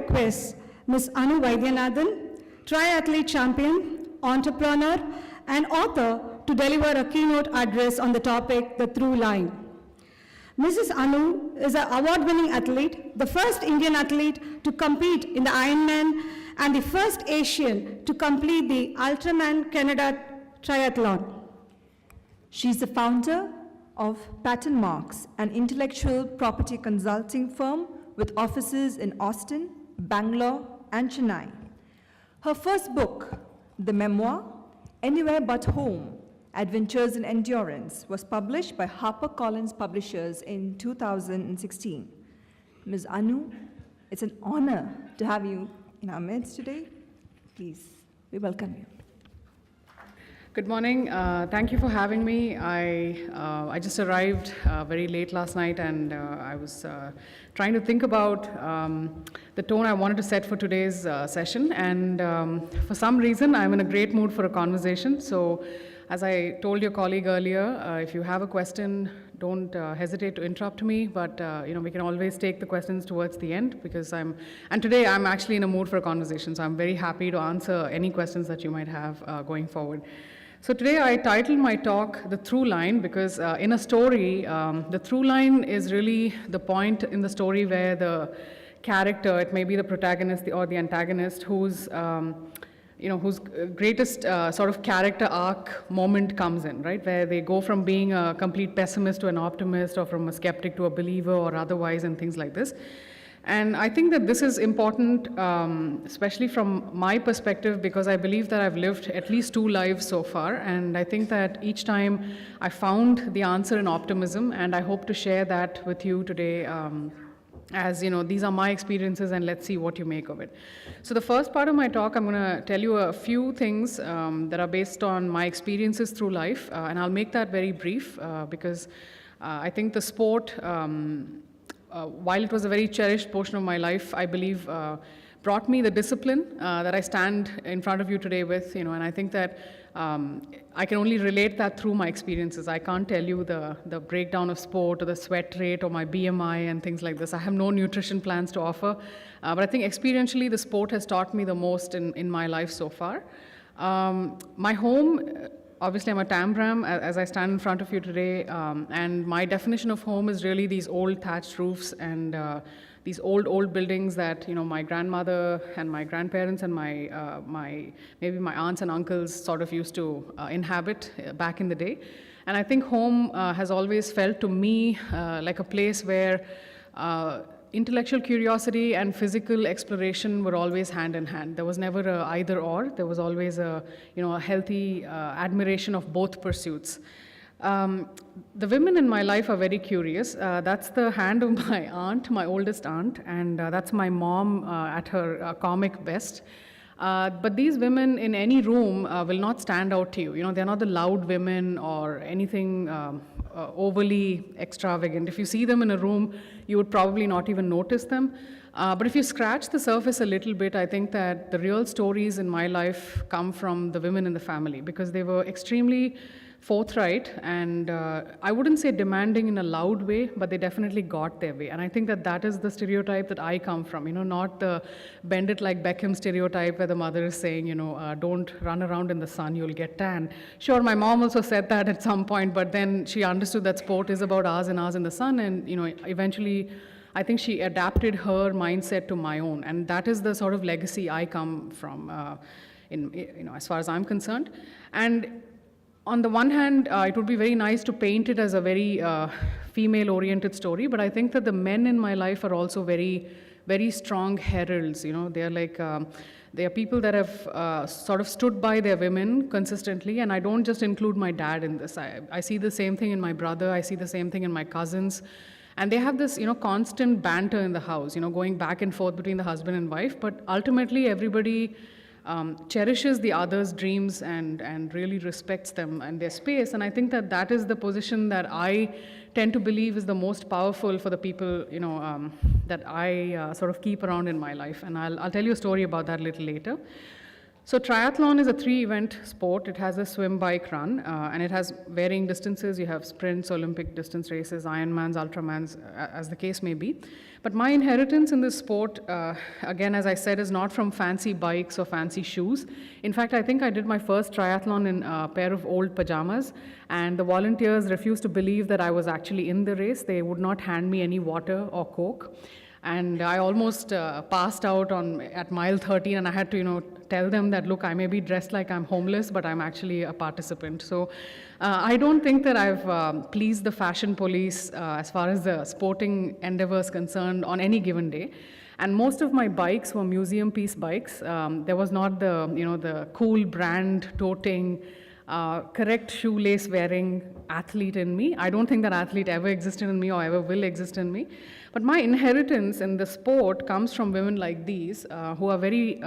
request Ms. Anu Vaidyanathan, triathlete champion, entrepreneur, and author to deliver a keynote address on the topic, The Through Line. Mrs. Anu is an award-winning athlete, the first Indian athlete to compete in the Ironman and the first Asian to complete the Ultraman Canada Triathlon. She's the founder of Patent Marks, an intellectual property consulting firm with offices in Austin, Bangalore, and Chennai. Her first book, the memoir, Anywhere But Home, Adventures in Endurance, was published by HarperCollins Publishers in 2016. Ms. Anu, it's an honor to have you in our midst today. Please, we welcome you. Good morning. Thank you for having me. I just arrived very late last night, and I was trying to think about the tone I wanted to set for today's session. And for some reason, I'm in a great mood for a conversation. So, as I told your colleague earlier, if you have a question, don't hesitate to interrupt me. But we can always take the questions towards the end, because and today I'm actually in a mood for a conversation. So I'm very happy to answer any questions that you might have going forward. So today I titled my talk The Through Line, because in a story, the through line is really the point in the story where the character, it may be the protagonist or the antagonist, whose greatest sort of character arc moment comes in, right? Where they go from being a complete pessimist to an optimist, or from a skeptic to a believer, or otherwise, and things like this. And I think that this is important, especially from my perspective, because I believe that I've lived at least 2 lives so far, and I think that each time I found the answer in optimism, and I hope to share that with you today. As you know, these are my experiences, and let's see what you make of it. So the first part of my talk, I'm going to tell you a few things that are based on my experiences through life, and I'll make that very brief, because I think the sport, while it was a very cherished portion of my life, I believe brought me the discipline that I stand in front of you today with, and I think that I can only relate that through my experiences. I can't tell you the breakdown of sport, or the sweat rate, or my BMI and things like this. I have no nutrition plans to offer, but I think experientially the sport has taught me the most in my life so far. My home, obviously I'm a Tambram as I stand in front of you today, and my definition of home is really these old thatched roofs and these old buildings that my grandmother and my grandparents and maybe my aunts and uncles sort of used to inhabit back in the day. And I think home has always felt to me like a place where intellectual curiosity and physical exploration were always hand in hand. There was never a either or. There was always a healthy admiration of both pursuits. The women in my life are very curious. That's the hand of my aunt, my oldest aunt, and that's my mom at her comic best. But these women in any room will not stand out to you. They're not the loud women or anything overly extravagant. If you see them in a room, you would probably not even notice them. But if you scratch the surface a little bit, I think that the real stories in my life come from the women in the family, because they were extremely forthright and I wouldn't say demanding in a loud way, but they definitely got their way. And I think that is the stereotype that I come from, not the bend it like Beckham stereotype where the mother is saying, don't run around in the sun, you'll get tan. Sure, my mom also said that at some point, but then she understood that sport is about hours and hours in the sun, and eventually I think she adapted her mindset to my own, and that is the sort of legacy I come from, as far as I'm concerned. And on the one hand, it would be very nice to paint it as a very female-oriented story, but I think that the men in my life are also very, very strong heralds. They are like, they are people that have sort of stood by their women consistently, and I don't just include my dad in this. I see the same thing in my brother, I see the same thing in my cousins, and they have this, constant banter in the house, going back and forth between the husband and wife, but ultimately everybody cherishes the other's dreams and really respects them and their space. And I think that is the position that I tend to believe is the most powerful for the people, that I sort of keep around in my life. And I'll tell you a story about that a little later. So triathlon is a 3-event sport. It has a swim, bike, run, and it has varying distances. You have sprints, Olympic distance races, Ironmans, Ultramans, as the case may be. But my inheritance in this sport, again, as I said, is not from fancy bikes or fancy shoes. In fact, I think I did my first triathlon in a pair of old pajamas, and the volunteers refused to believe that I was actually in the race. They would not hand me any water or Coke. And I almost passed out at mile 13, and I had to, tell them that, look, I may be dressed like I'm homeless, but I'm actually a participant. So I don't think that I've pleased the fashion police as far as the sporting endeavor is concerned on any given day. And most of my bikes were museum piece bikes. There was not the cool brand toting, correct shoelace wearing athlete in me. I don't think that athlete ever existed in me or ever will exist in me. But my inheritance in the sport comes from women like these who are very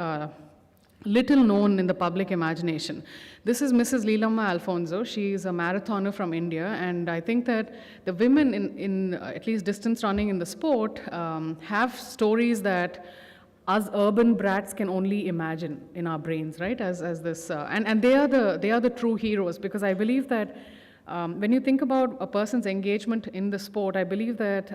little known in the public imagination. This is Mrs. Leelamma Alfonso. She is a marathoner from India, and I think that the women in at least distance running in the sport have stories that us urban brats can only imagine in our brains, right? As this, and they are the true heroes, because I believe that when you think about a person's engagement in the sport, I believe that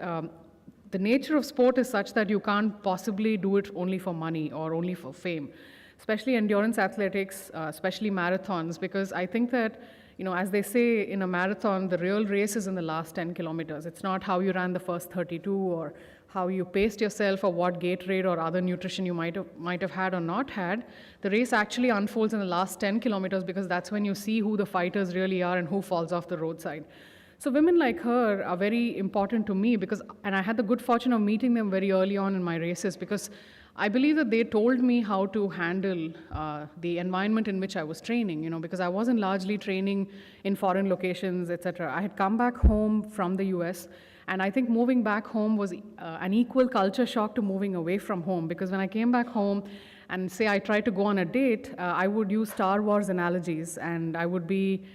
the nature of sport is such that you can't possibly do it only for money or only for fame, especially endurance athletics, especially marathons, because I think that, as they say in a marathon, the real race is in the last 10 kilometers. It's not how you ran the first 32 or how you paced yourself or what Gatorade or other nutrition you might have had or not had. The race actually unfolds in the last 10 kilometers, because that's when you see who the fighters really are and who falls off the roadside. So women like her are very important to me, and I had the good fortune of meeting them very early on in my races, because I believe that they told me how to handle the environment in which I was training, because I wasn't largely training in foreign locations, etc. I had come back home from the US, and I think moving back home was an equal culture shock to moving away from home, because when I came back home and say I tried to go on a date, I would use Star Wars analogies, and I would be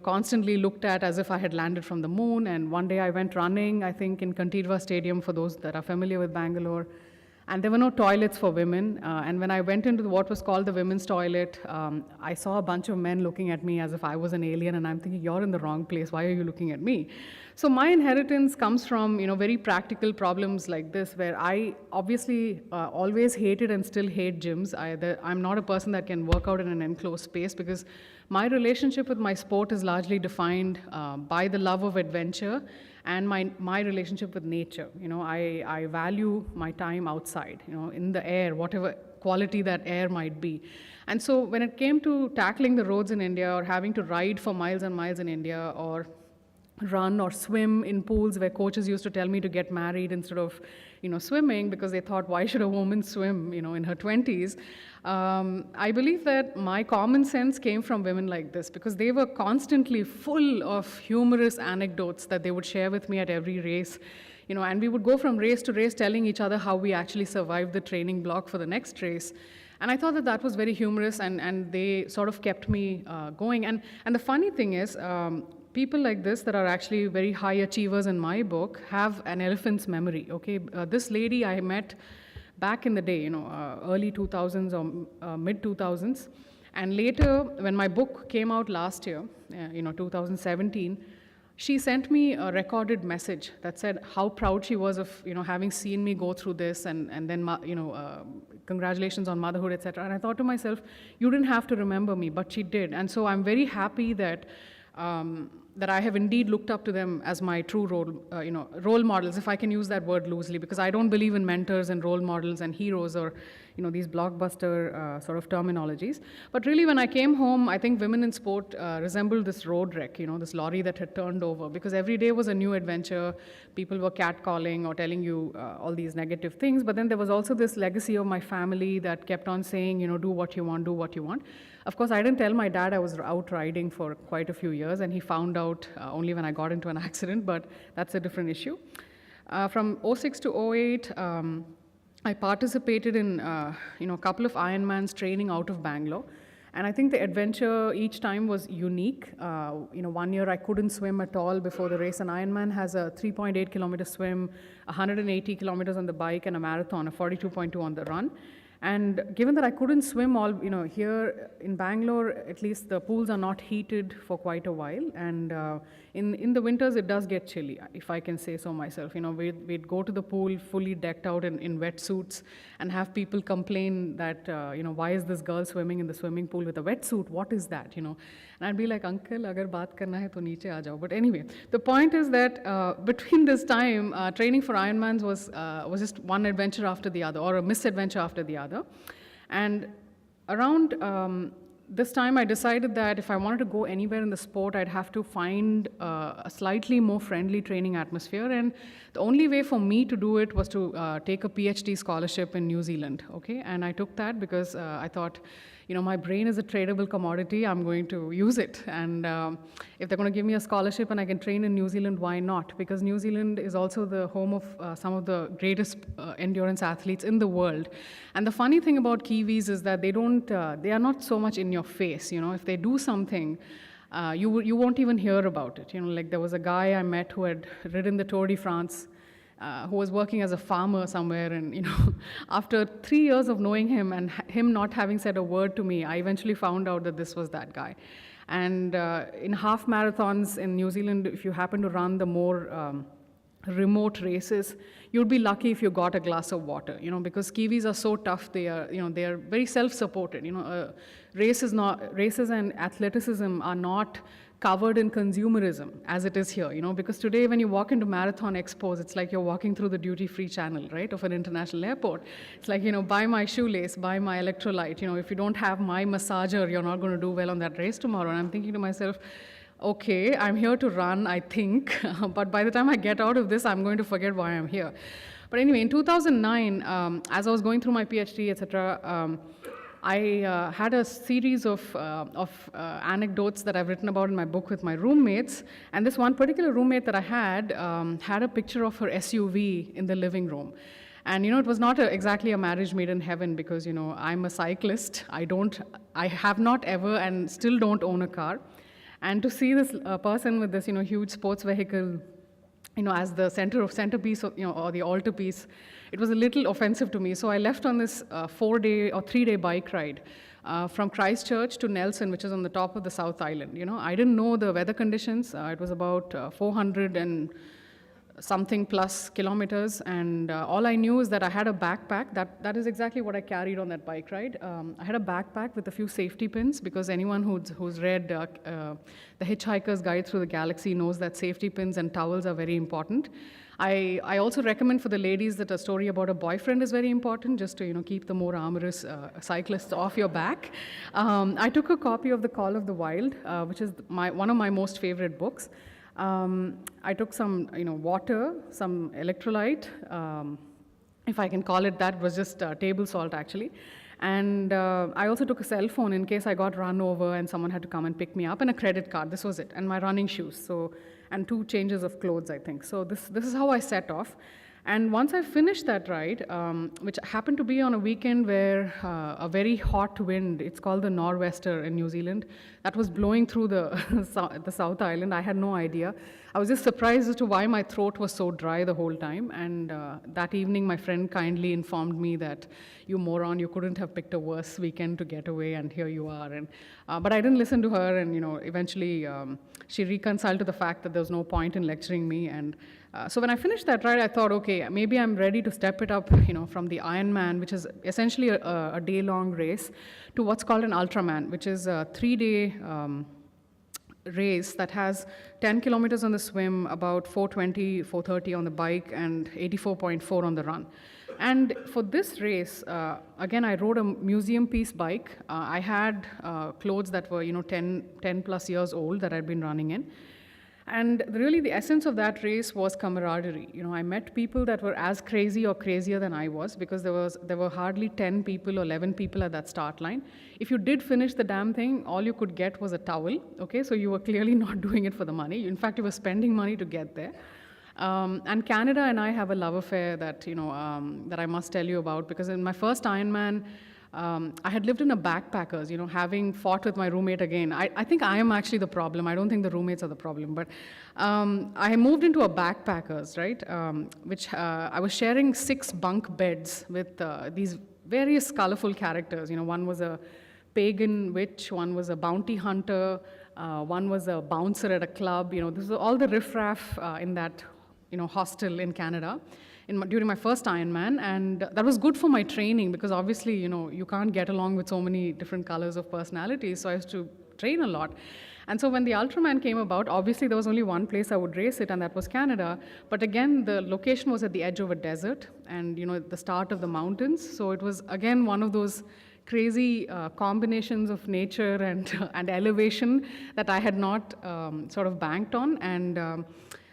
constantly looked at as if I had landed from the moon. And one day I went running, I think in Kantirva Stadium, for those that are familiar with Bangalore, and there were no toilets for women. And when I went into what was called the women's toilet, I saw a bunch of men looking at me as if I was an alien, and I'm thinking, you're in the wrong place, why are you looking at me? So my inheritance comes from very practical problems like this, where I obviously always hated and still hate gyms. I'm not a person that can work out in an enclosed space, because my relationship with my sport is largely defined by the love of adventure and my relationship with nature. I value my time outside, in the air, whatever quality that air might be. And so when it came to tackling the roads in India, or having to ride for miles and miles in India, or run or swim in pools where coaches used to tell me to get married instead of swimming, because they thought, why should a woman swim in her 20s? I believe that my common sense came from women like this, because they were constantly full of humorous anecdotes that they would share with me at every race. And we would go from race to race telling each other how we actually survived the training block for the next race. And I thought that that was very humorous, and they sort of kept me going. And the funny thing is, people like this that are actually very high achievers in my book have an elephant's memory, okay? This lady I met back in the day, early 2000s or mid 2000s. And later, when my book came out last year, 2017, she sent me a recorded message that said how proud she was of, having seen me go through this, and then, congratulations on motherhood, etc. And I thought to myself, you didn't have to remember me, but she did. And so I'm very happy that that I have indeed looked up to them as my true role models, if I can use that word loosely, because I don't believe in mentors and role models and heroes or these blockbuster sort of terminologies. But really, when I came home, I think women in sport resembled this road wreck, this lorry that had turned over, because every day was a new adventure. People were catcalling or telling you all these negative things, but then there was also this legacy of my family that kept on saying, do what you want, do what you want. Of course, I didn't tell my dad I was out riding for quite a few years, and he found out only when I got into an accident, but that's a different issue. From 06 to 08, I participated in a couple of Ironmans training out of Bangalore, and I think the adventure each time was unique. 1 year I couldn't swim at all before the race. An Ironman has a 3.8 kilometer swim, 180 kilometers on the bike, and a marathon, a 42.2 on the run. And given that I couldn't swim here in Bangalore, at least the pools are not heated for quite a while. And in the winters, it does get chilly, if I can say so myself. We'd go to the pool fully decked out in wetsuits and have people complain that, why is this girl swimming in the swimming pool with a wetsuit? What is that, And I'd be like, uncle, agar baat karna hai to niche aa jao. But anyway, the point is that between this time, training for Ironmans was just one adventure after the other, or a misadventure after the other. And around this time, I decided that if I wanted to go anywhere in the sport, I'd have to find a slightly more friendly training atmosphere. And the only way for me to do it was to take a PhD scholarship in New Zealand. Okay, and I took that because I thought, my brain is a tradable commodity. I'm going to use it. And if they're going to give me a scholarship and I can train in New Zealand, why not? Because New Zealand is also the home of some of the greatest endurance athletes in the world. And the funny thing about Kiwis is that they are not so much in your face. If they do something, you won't even hear about it. Like there was a guy I met who had ridden the Tour de France, who was working as a farmer somewhere, and after 3 years of knowing him and him not having said a word to me, I eventually found out that this was that guy. And in half marathons in New Zealand, if you happen to run the more remote races, you'd be lucky if you got a glass of water, because Kiwis are so tough. They are very self-supported. Races and athleticism are not covered in consumerism as it is here, because today when you walk into marathon expos, it's like you're walking through the duty-free channel, right, of an international airport. It's like, buy my shoelace, buy my electrolyte. If you don't have my massager, you're not going to do well on that race tomorrow. And I'm thinking to myself, okay, I'm here to run, I think, but by the time I get out of this, I'm going to forget why I'm here. But anyway, in 2009, as I was going through my PhD, etc., I had a series of anecdotes that I've written about in my book with my roommates. And this one particular roommate that I had a picture of her SUV in the living room. And it was not exactly a marriage made in heaven, because I'm a cyclist. I have not ever and still don't own a car. And to see this person with this huge sports vehicle, as the centerpiece of, or the altarpiece, it was a little offensive to me. So I left on this 4-day or 3-day bike ride from Christchurch to Nelson, which is on the top of the South Island. I didn't know the weather conditions. It was about 400 and something plus kilometers, and all I knew is that I had a backpack. That is exactly what I carried on that bike ride. I had a backpack with a few safety pins, because anyone who's read The Hitchhiker's Guide Through the Galaxy knows that safety pins and towels are very important. I also recommend for the ladies that a story about a boyfriend is very important, just to keep the more amorous cyclists off your back. I took a copy of The Call of the Wild, which is one of my most favorite books. I took some, water, some electrolyte, if I can call it that. It was just table salt, actually. And I also took a cell phone in case I got run over and someone had to come and pick me up, and a credit card. This was it, and my running shoes. And 2 changes of clothes, I think. So this is how I set off. And once I finished that ride, which happened to be on a weekend where a very hot wind, it's called the nor'wester in New Zealand, that was blowing through the South Island. I had no idea. I was just surprised as to why my throat was so dry the whole time. And that evening, my friend kindly informed me that, you moron, you couldn't have picked a worse weekend to get away, and here you are. And but I didn't listen to her, and eventually she reconciled to the fact that there was no point in lecturing me. And so when I finished that ride, I thought, okay, maybe I'm ready to step it up, from the Ironman, which is essentially a day-long race, to what's called an Ultraman, which is a 3-day race that has 10 kilometers on the swim, about 420, 430 on the bike, and 84.4 on the run. And for this race, again, I rode a museum piece bike. I had clothes that were, 10 plus years old that I'd been running in. And really the essence of that race was camaraderie. I met people that were as crazy or crazier than I was, because there were hardly 10 people or 11 people at that start line. If you did finish the damn thing, all you could get was a towel, okay? So you were clearly not doing it for the money. In fact, you were spending money to get there. And Canada and I have a love affair that, that I must tell you about, because in my first Ironman, I had lived in a backpackers, having fought with my roommate again. I think I am actually the problem. I don't think the roommates are the problem. But I moved into a backpackers, right, which I was sharing 6 bunk beds with these various colorful characters. One was a pagan witch, one was a bounty hunter, one was a bouncer at a club. This is all the riffraff in that hostel in Canada during my first Ironman, and that was good for my training because obviously you can't get along with so many different colors of personalities, so I used to train a lot. And so when the Ultraman came about, obviously there was only one place I would race it, and that was Canada. But again, the location was at the edge of a desert and at the start of the mountains, so it was again one of those crazy combinations of nature and elevation that I had not sort of banked on, and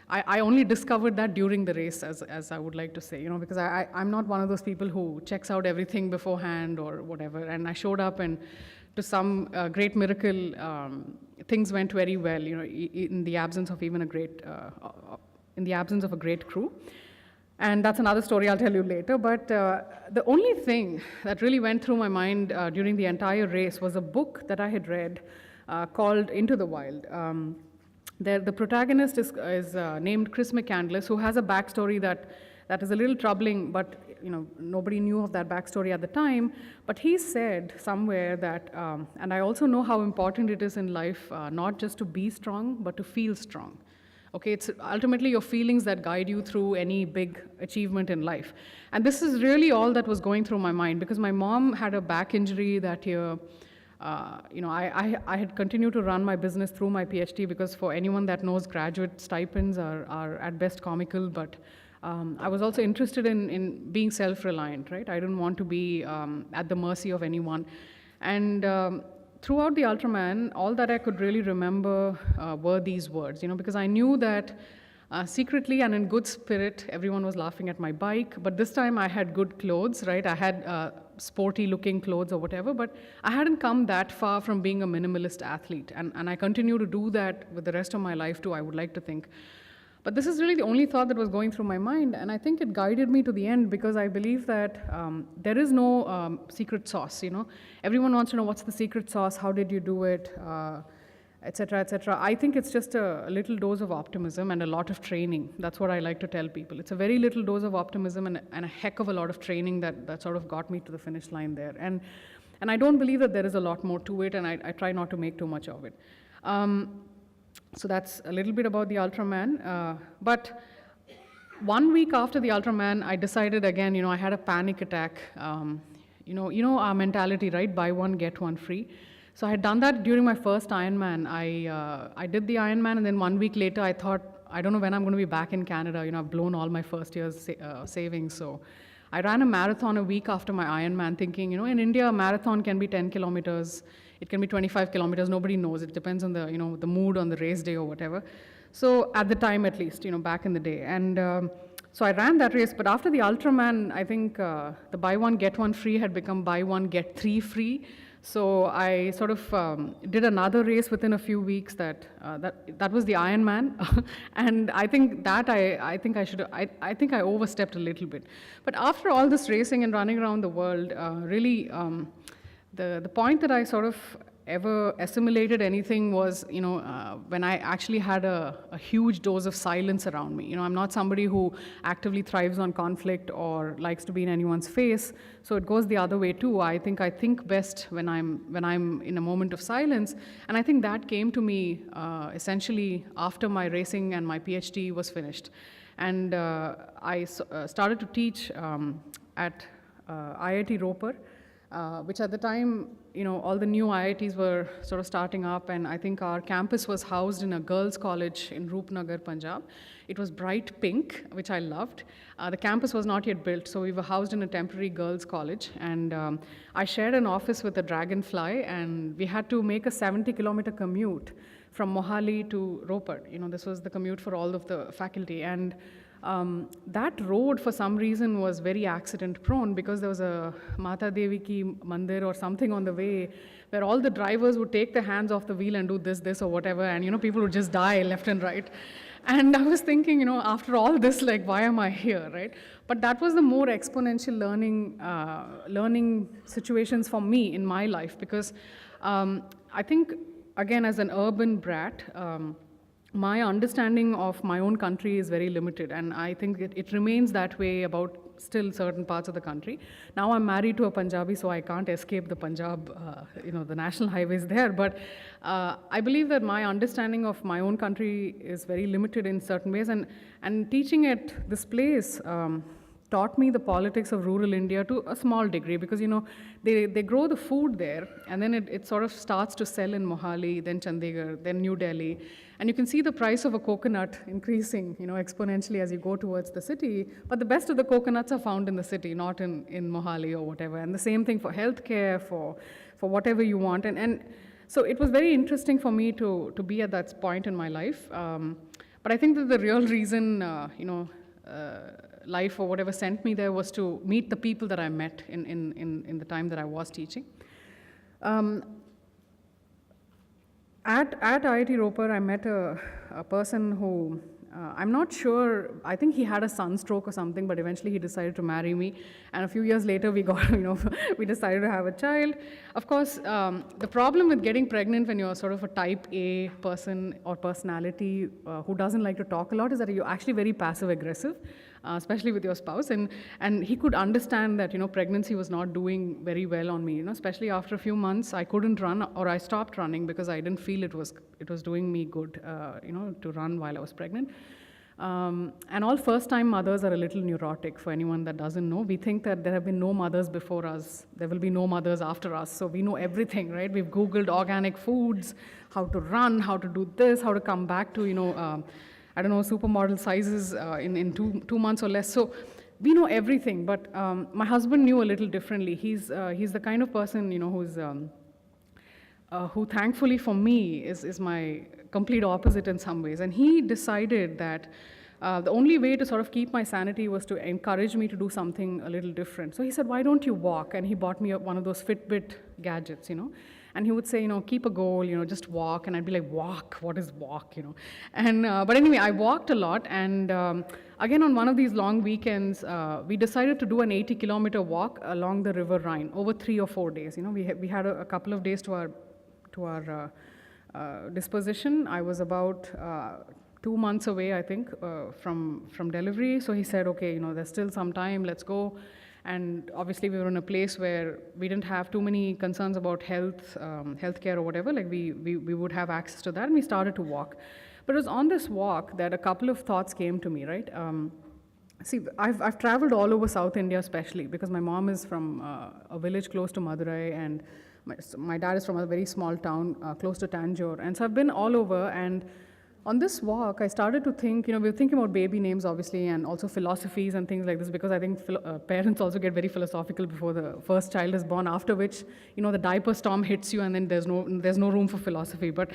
I only discovered that during the race, as I would like to say, because I'm not one of those people who checks out everything beforehand or whatever, and I showed up, and to some great miracle, things went very well, in the absence of even in the absence of a great crew. And that's another story I'll tell you later. But the only thing that really went through my mind during the entire race was a book that I had read called Into the Wild. The protagonist is named Chris McCandless, who has a backstory that is a little troubling, but nobody knew of that backstory at the time. But he said somewhere that, and I also know how important it is in life, not just to be strong, but to feel strong. Okay, it's ultimately your feelings that guide you through any big achievement in life. And this is really all that was going through my mind, because my mom had a back injury that year. I had continued to run my business through my PhD, because for anyone that knows, graduate stipends are at best comical, but I was also interested in being self-reliant, right? I didn't want to be at the mercy of anyone. And throughout the Ultraman, all that I could really remember were these words, because I knew that secretly and in good spirit, everyone was laughing at my bike, but this time I had good clothes, right? I had sporty-looking clothes or whatever, but I hadn't come that far from being a minimalist athlete, and I continue to do that with the rest of my life too, I would like to think. But this is really the only thought that was going through my mind, and I think it guided me to the end, because I believe that there is no secret sauce, Everyone wants to know what's the secret sauce, how did you do it, etc., etc. I think it's just a little dose of optimism and a lot of training. That's what I like to tell people. It's a very little dose of optimism and a heck of a lot of training that sort of got me to the finish line there. And I don't believe that there is a lot more to it, and I try not to make too much of it. So that's a little bit about the Ultraman. But 1 week after the Ultraman, I decided again, I had a panic attack. Our mentality, right? Buy one, get one free. So I had done that during my first Ironman. I did the Ironman, and then 1 week later, I thought, I don't know when I'm going to be back in Canada. I've blown all my first year's savings. So I ran a marathon a week after my Ironman, thinking, in India, a marathon can be 10 kilometers. It can be 25 kilometers. Nobody knows. It depends on the mood on the race day or whatever. So at the time, at least, back in the day. And so I ran that race. But after the Ultraman, I think the buy one, get one free had become buy one, get three free. So I sort of did another race within a few weeks. That was the Ironman, and I think that I think I overstepped a little bit. But after all this racing and running around the world, really, the point that I sort of ever assimilated anything was, when I actually had a huge dose of silence around me. I'm not somebody who actively thrives on conflict or likes to be in anyone's face. So it goes the other way too. I think best when I'm in a moment of silence, and I think that came to me essentially after my racing and my PhD was finished, and I started to teach at IIT Ropar. Which at the time, all the new IITs were sort of starting up, and I think our campus was housed in a girls' college in Roopnagar, Punjab. It was bright pink, which I loved. The campus was not yet built, so we were housed in a temporary girls' college, and I shared an office with a dragonfly, and we had to make a 70-kilometer commute from Mohali to Ropar. This was the commute for all of the faculty, and that road, for some reason, was very accident-prone, because there was a Mata Devi ki mandir or something on the way where all the drivers would take their hands off the wheel and do this, or whatever, and, people would just die left and right. And I was thinking, after all this, why am I here, right? But that was the more exponential learning situations for me in my life, because I think, again, as an urban brat, my understanding of my own country is very limited, and I think it remains that way about still certain parts of the country. Now I'm married to a Punjabi, so I can't escape the Punjab, the national highways there. But I believe that my understanding of my own country is very limited in certain ways, and teaching at this place taught me the politics of rural India to a small degree, because they grow the food there, and then it sort of starts to sell in Mohali, then Chandigarh, then New Delhi, and you can see the price of a coconut increasing exponentially as you go towards the city. But the best of the coconuts are found in the city, not in Mohali or whatever. And the same thing for healthcare, for whatever you want. And so it was very interesting for me to be at that point in my life. But I think that the real reason life or whatever sent me there was to meet the people that I met in the time that I was teaching. At IIT Ropar, I met a person who, I'm not sure, I think he had a sunstroke or something, but eventually he decided to marry me. And a few years later, we got, we decided to have a child. Of course, the problem with getting pregnant when you're sort of a type A person or personality who doesn't like to talk a lot is that you're actually very passive aggressive. Especially with your spouse, and he could understand that pregnancy was not doing very well on me. Especially after a few months, I couldn't run, or I stopped running because I didn't feel it was doing me good, to run while I was pregnant. And all first-time mothers are a little neurotic. For anyone that doesn't know, we think that there have been no mothers before us. There will be no mothers after us. So we know everything, right? We've Googled organic foods, how to run, how to do this, how to come back to supermodel sizes in two months or less. So we know everything, but my husband knew a little differently. He's the kind of person, who thankfully for me is my complete opposite in some ways. And he decided that the only way to sort of keep my sanity was to encourage me to do something a little different. So he said, why don't you walk? And he bought me one of those Fitbit gadgets, And he would say, keep a goal, just walk. And I'd be like, walk? What is walk, And, but anyway, I walked a lot. And again, on one of these long weekends, we decided to do an 80-kilometer walk along the River Rhine over 3 or 4 days. We had a couple of days to our disposition. I was about 2 months away, I think, from delivery. So he said, okay, there's still some time, let's go. And obviously we were in a place where we didn't have too many concerns about healthcare or whatever. Like we would have access to that, and we started to walk. But it was on this walk that a couple of thoughts came to me, right? See, I've traveled all over South India, especially because my mom is from a village close to Madurai, and my dad is from a very small town close to Tanjore. And so I've been all over, and on this walk, I started to think, we were thinking about baby names, obviously, and also philosophies and things like this, because I think parents also get very philosophical before the first child is born, after which, the diaper storm hits you, and then there's no room for philosophy. But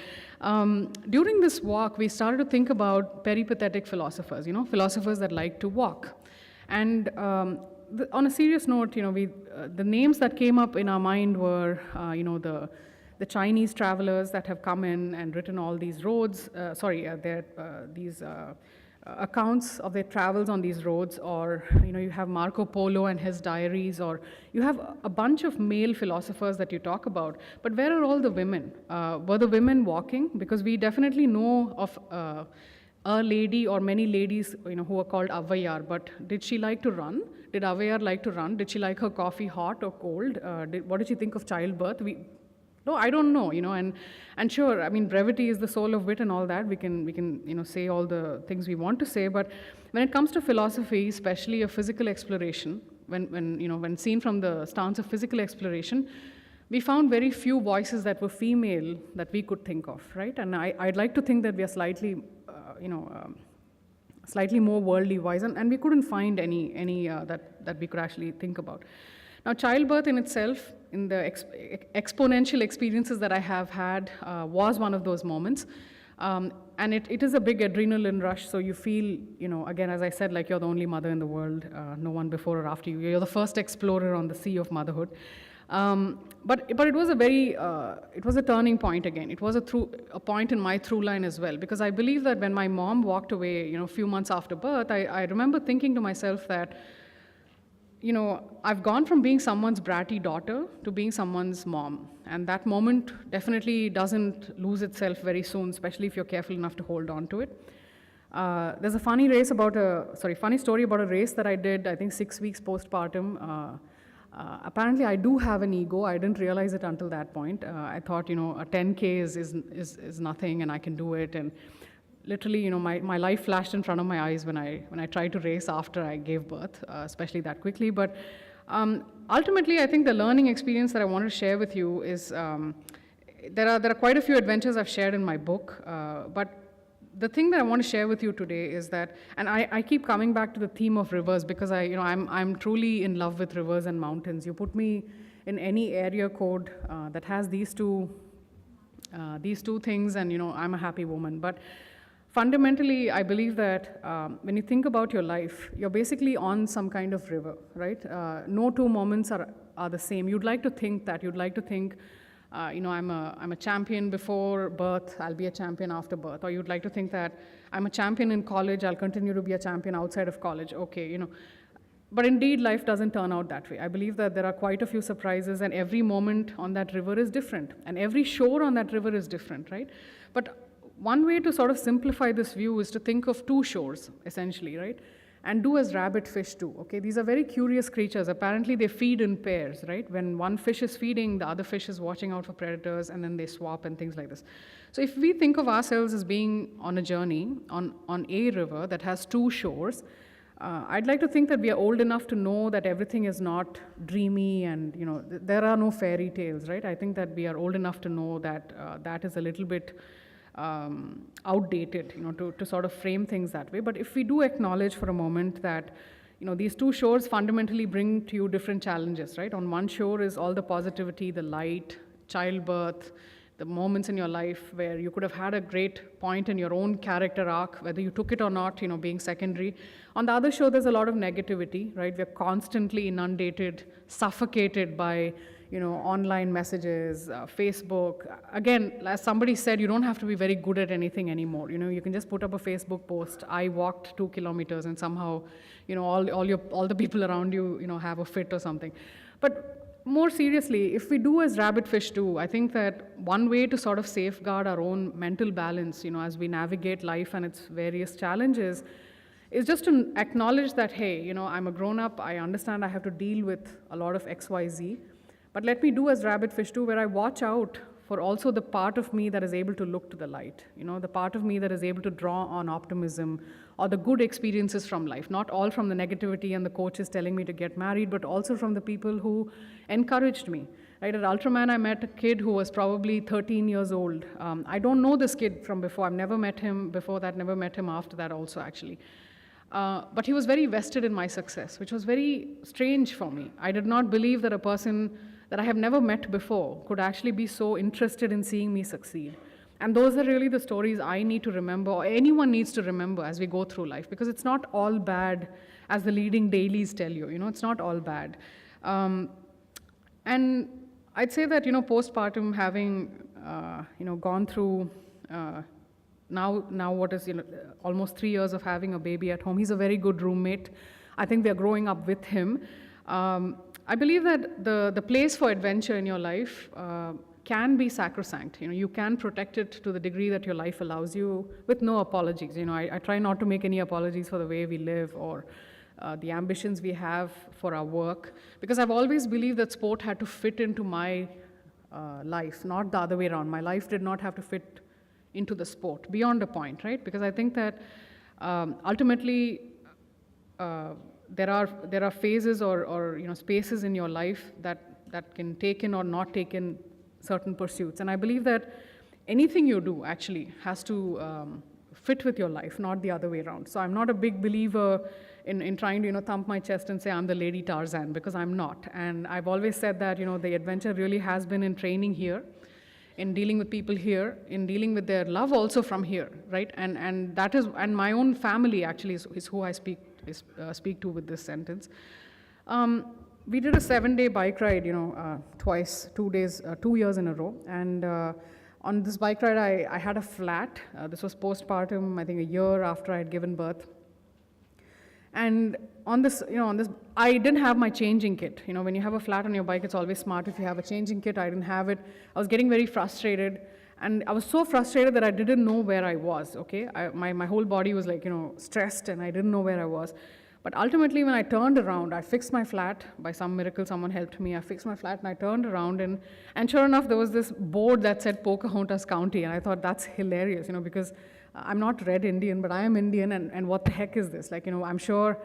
during this walk, we started to think about peripatetic philosophers, philosophers that like to walk. And on a serious note, the names that came up in our mind were, the Chinese travelers that have come in and written all these roads, these accounts of their travels on these roads, or you have Marco Polo and his diaries, or you have a bunch of male philosophers that you talk about. But where are all the women? Were the women walking? Because we definitely know of a lady or many ladies, who are called Avayar, but did she like to run? Did Avayar like to run? Did she like her coffee hot or cold? What did she think of childbirth? No, I don't know, and sure, I mean, brevity is the soul of wit and all that. We can say all the things we want to say, but when it comes to philosophy, especially of physical exploration, when seen from the stance of physical exploration, we found very few voices that were female that we could think of, right? And I'd like to think that we are slightly more worldly wise, and we couldn't find any that we could actually think about. Now, childbirth in itself, in the exponential experiences that I have had, was one of those moments. And it is a big adrenaline rush, so you feel, again, as I said, like you're the only mother in the world, no one before or after you. You're the first explorer on the sea of motherhood. But it was it was a turning point again. It was a point in my through line as well, because I believe that when my mom walked away, a few months after birth, I remember thinking to myself that, I've gone from being someone's bratty daughter to being someone's mom. And that moment definitely doesn't lose itself very soon, especially if you're careful enough to hold on to it. There's a funny story about a race that I did, I think 6 weeks postpartum. Apparently, I do have an ego. I didn't realize it until that point. I thought, a 10K is nothing, and I can do it. And literally, my life flashed in front of my eyes when I tried to race after I gave birth, especially that quickly. But ultimately, I think the learning experience that I wanted to share with you is there are quite a few adventures I've shared in my book, but the thing that I want to share with you today is that, and I keep coming back to the theme of rivers because I'm truly in love with rivers and mountains. You put me in any area code that has these two things, and I'm a happy woman. But fundamentally, I believe that when you think about your life, you're basically on some kind of river, right? No two moments are the same. You'd like to think that. You'd like to think, I'm a champion before birth, I'll be a champion after birth. Or you'd like to think that I'm a champion in college, I'll continue to be a champion outside of college. Okay, But indeed, life doesn't turn out that way. I believe that there are quite a few surprises, and every moment on that river is different. And every shore on that river is different, right? But one way to sort of simplify this view is to think of two shores, essentially, right? And do as rabbitfish do, okay? These are very curious creatures. Apparently, they feed in pairs, right? When one fish is feeding, the other fish is watching out for predators, and then they swap and things like this. So if we think of ourselves as being on a journey, on a river that has two shores, I'd like to think that we are old enough to know that everything is not dreamy and, there are no fairy tales, right? I think that we are old enough to know that that is a little bit outdated, to sort of frame things that way. But if we do acknowledge for a moment that, these two shores fundamentally bring to you different challenges, right? On one shore is all the positivity, the light, childbirth, the moments in your life where you could have had a great point in your own character arc, whether you took it or not, being secondary. On the other shore, there's a lot of negativity, right? We're constantly inundated, suffocated by online messages, Facebook. Again, as somebody said, you don't have to be very good at anything anymore. You can just put up a Facebook post, I walked 2 kilometers, and somehow, all the people around you, have a fit or something. But more seriously, if we do as rabbitfish do, I think that one way to sort of safeguard our own mental balance, as we navigate life and its various challenges, is just to acknowledge that, hey, I'm a grown-up, I understand I have to deal with a lot of X, Y, Z, but let me do as rabbitfish do, where I watch out for also the part of me that is able to look to the light, the part of me that is able to draw on optimism or the good experiences from life, not all from the negativity and the coaches telling me to get married, but also from the people who encouraged me. Right? At Ultraman, I met a kid who was probably 13 years old. I don't know this kid from before. I've never met him before that, never met him after that also, actually. But he was very vested in my success, which was very strange for me. I did not believe that a person that I have never met before could actually be so interested in seeing me succeed. And those are really the stories I need to remember, or anyone needs to remember as we go through life, because it's not all bad, as the leading dailies tell you, it's not all bad. And I'd say that, postpartum, having, gone through now what is, almost 3 years of having a baby at home, he's a very good roommate. I think we're growing up with him. I believe that the place for adventure in your life can be sacrosanct. You can protect it to the degree that your life allows you with no apologies. I try not to make any apologies for the way we live or the ambitions we have for our work, because I've always believed that sport had to fit into my life, not the other way around. My life did not have to fit into the sport beyond a point, right? Because I think that ultimately there are phases or spaces in your life that can take in or not take in certain pursuits. And I believe that anything you do actually has to fit with your life, not the other way around. So I'm not a big believer in trying to thump my chest and say I'm the Lady Tarzan, because I'm not. And I've always said that the adventure really has been in training here, in dealing with people here, in dealing with their love also from here, right? And that is, and my own family actually is who I speak to with this sentence. We did a 7-day bike ride, twice, 2 years in a row. And on this bike ride, I had a flat. This was postpartum, I think a year after I had given birth. And on this, I didn't have my changing kit. When you have a flat on your bike, it's always smart if you have a changing kit. I didn't have it. I was getting very frustrated. And I was so frustrated that I didn't know where I was, okay? My whole body was like, stressed, and I didn't know where I was. But ultimately, when I turned around, I fixed my flat. By some miracle, someone helped me. I fixed my flat, and I turned around, and sure enough, there was this board that said Pocahontas County, and I thought, that's hilarious, because I'm not red Indian, but I am Indian, and what the heck is this? Like, I'm sure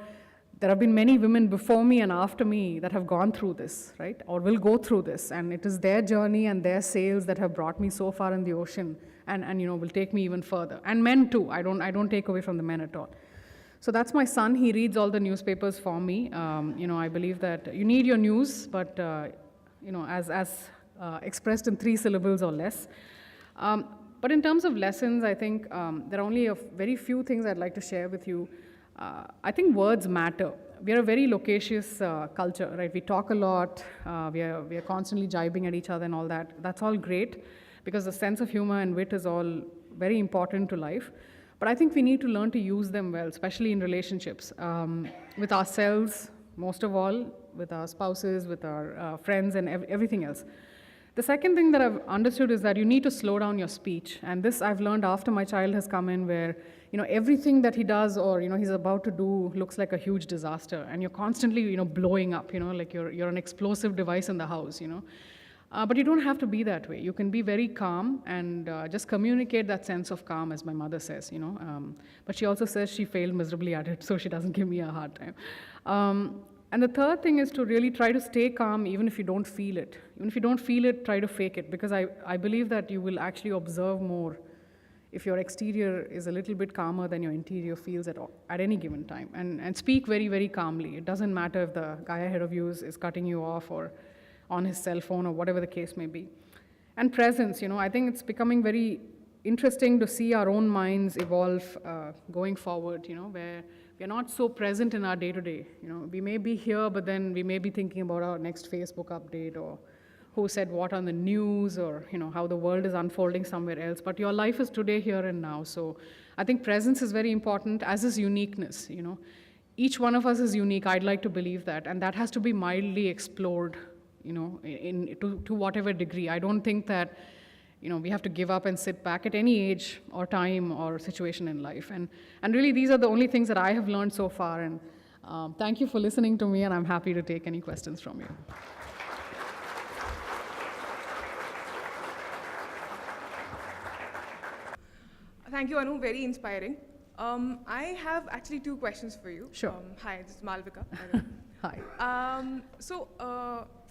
there have been many women before me and after me that have gone through this, right, or will go through this, and it is their journey and their sails that have brought me so far in the ocean, and will take me even further. And men too. I don't take away from the men at all. So that's my son. He reads all the newspapers for me. I believe that you need your news, but as expressed in 3 syllables or less. But in terms of lessons, I think there are only a very few things I'd like to share with you. I think words matter. We are a very loquacious culture, right? We talk a lot. We are constantly jibing at each other and all that. That's all great, because the sense of humor and wit is all very important to life. But I think we need to learn to use them well, especially in relationships, with ourselves, most of all, with our spouses, with our friends, and everything else. The second thing that I've understood is that you need to slow down your speech. And this I've learned after my child has come in, where everything that he does or he's about to do looks like a huge disaster. And you're constantly blowing up, like you're an explosive device in the house, But you don't have to be that way. You can be very calm and just communicate that sense of calm, as my mother says, But she also says she failed miserably at it, so she doesn't give me a hard time. And the third thing is to really try to stay calm even if you don't feel it. Even if you don't feel it, try to fake it, because I believe that you will actually observe more if your exterior is a little bit calmer than your interior feels at any given time. And speak very, very calmly. It doesn't matter if the guy ahead of you is cutting you off or on his cell phone or whatever the case may be. And presence, I think it's becoming very interesting to see our own minds evolve going forward, where we're not so present in our day-to-day. We may be here, but then we may be thinking about our next Facebook update, or who said what on the news, or how the world is unfolding somewhere else. But your life is today, here and now. So I think presence is very important, as is uniqueness. Each one of us is unique. I'd like to believe that, and that has to be mildly explored to whatever degree. I don't think that, we have to give up and sit back at any age or time or situation in life. And really, these are the only things that I have learned so far. And thank you for listening to me, and I'm happy to take any questions from you. Thank you, Anu. Very inspiring. I have actually 2 questions for you. Sure. Hi, this is Malvika. Hi.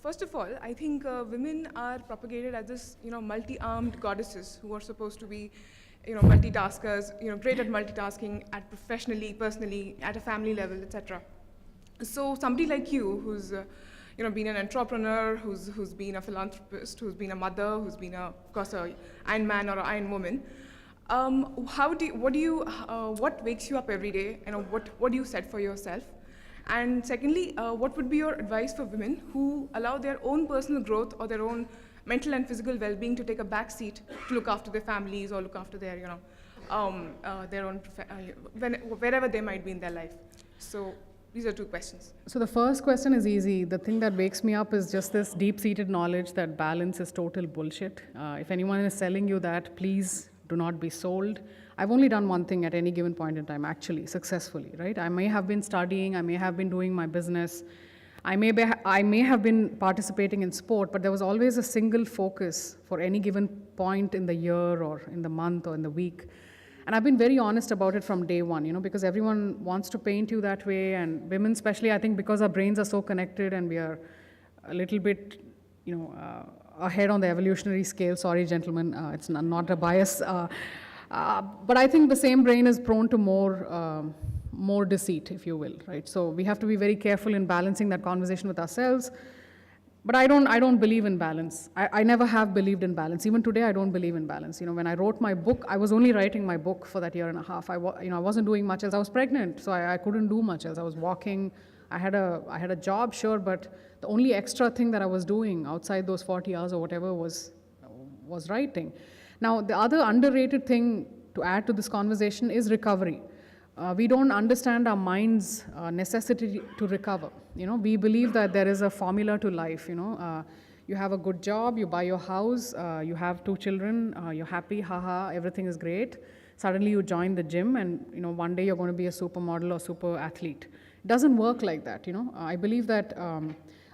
First of all, I think women are propagated as this, multi-armed goddesses who are supposed to be, multitaskers, great at multitasking, at professionally, personally, at a family level, etc. So somebody like you, who's, been an entrepreneur, who's been a philanthropist, who's been a mother, who's been of course, a Iron Man or an Iron Woman. What wakes you up every day? What do you set for yourself? And secondly, what would be your advice for women who allow their own personal growth or their own mental and physical well-being to take a back seat to look after their families or look after their, their own, wherever they might be in their life? So these are 2 questions. So the first question is easy. The thing that wakes me up is just this deep-seated knowledge that balance is total bullshit. If anyone is selling you that, please do not be sold. I've only done one thing at any given point in time, actually, successfully, right? I may have been studying, I may have been doing my business, I may have been participating in sport, but there was always a single focus for any given point in the year or in the month or in the week. And I've been very honest about it from day one, because everyone wants to paint you that way, and women especially, I think because our brains are so connected and we are a little bit, ahead on the evolutionary scale. Sorry, gentlemen, it's not a bias. But I think the same brain is prone to more deceit, if you will, right? So we have to be very careful in balancing that conversation with ourselves. But I don't believe in balance. I never have believed in balance. Even today, I don't believe in balance. When I wrote my book, I was only writing my book for that year and a half. I wasn't doing much else. I was pregnant, so I couldn't do much else. I was walking. I had a job, sure, but the only extra thing that I was doing outside those 40 hours or whatever was writing. Now, the other underrated thing to add to this conversation is recovery. We don't understand our mind's necessity to recover. We believe that there is a formula to life. You have a good job, you buy your house, you have 2 children, you're happy, haha, everything is great. Suddenly you join the gym and one day you're going to be a supermodel or super athlete. It doesn't work like that. I believe that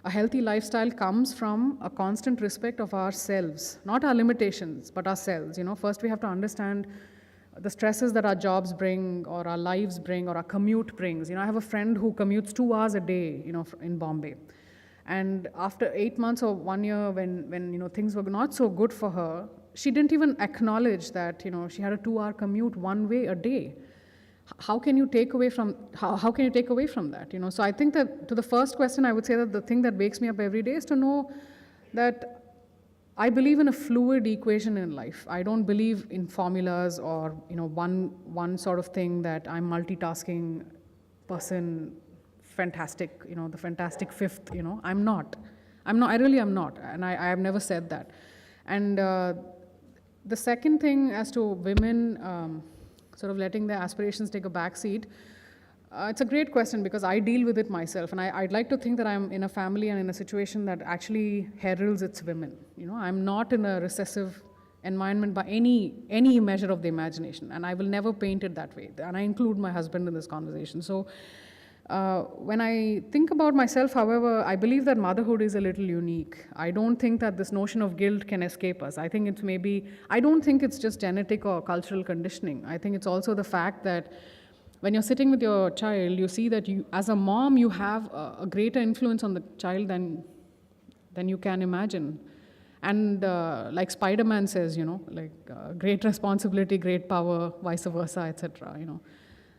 a healthy lifestyle comes from a constant respect of ourselves, not our limitations, but ourselves. First we have to understand the stresses that our jobs bring or our lives bring or our commute brings. I have a friend who commutes 2 hours a day, in Bombay. And after 8 months or 1 year when things were not so good for her, she didn't even acknowledge that, she had a 2-hour commute one way a day. How can you take away from that? So I think that to the first question, I would say that the thing that wakes me up every day is to know that I believe in a fluid equation in life. I don't believe in formulas or one sort of thing that I'm multitasking person, fantastic, the fantastic fifth. I'm not. I really am not, and I have never said that. And the second thing as to women sort of letting their aspirations take a back seat, it's a great question because I deal with it myself, and I'd like to think that I'm in a family and in a situation that actually heralds its women. I'm not in a recessive environment by any measure of the imagination, and I will never paint it that way. And I include my husband in this conversation. So when I think about myself, however, I believe that motherhood is a little unique. I don't think that this notion of guilt can escape us. I don't think it's just genetic or cultural conditioning. I think it's also the fact that when you're sitting with your child, you see that you, as a mom, you have a greater influence on the child than you can imagine. And like Spider-Man says, great responsibility, great power, vice versa, etc.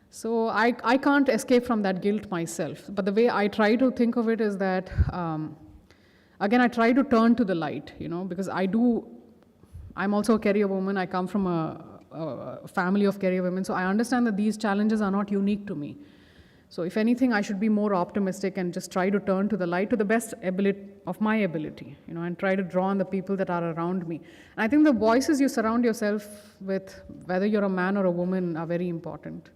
So I can't escape from that guilt myself. But the way I try to think of it is that, again, I try to turn to the light, because I'm also a career woman. I come from a family of career women. So I understand that these challenges are not unique to me. So if anything, I should be more optimistic and just try to turn to the light to the best of my ability, and try to draw on the people that are around me. And I think the voices you surround yourself with, whether you're a man or a woman, are very important.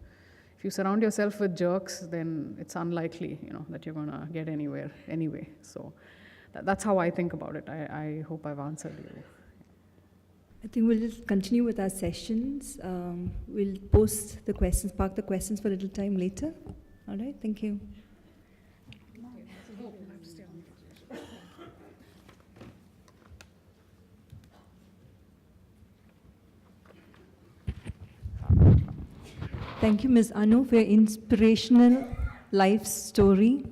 If you surround yourself with jerks, then it's unlikely, that you're going to get anywhere anyway. So that's how I think about it. I hope I've answered you. I think we'll just continue with our sessions. We'll park the questions for a little time later. All right, thank you. Thank you, Ms. Anu, for your inspirational life story.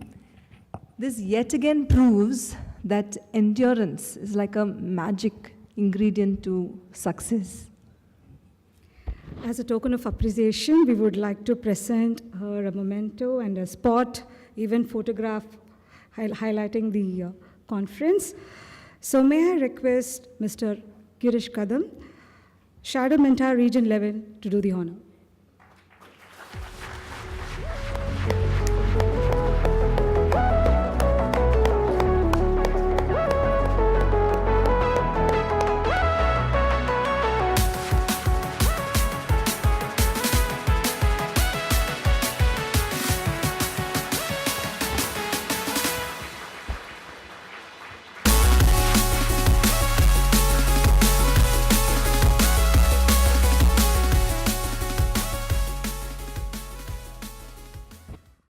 This yet again proves that endurance is like a magic ingredient to success. As a token of appreciation, we would like to present her a memento and a spot, even photograph highlighting the conference. So may I request Mr. Girish Kadam, Shadow Mentor Region 11, to do the honor.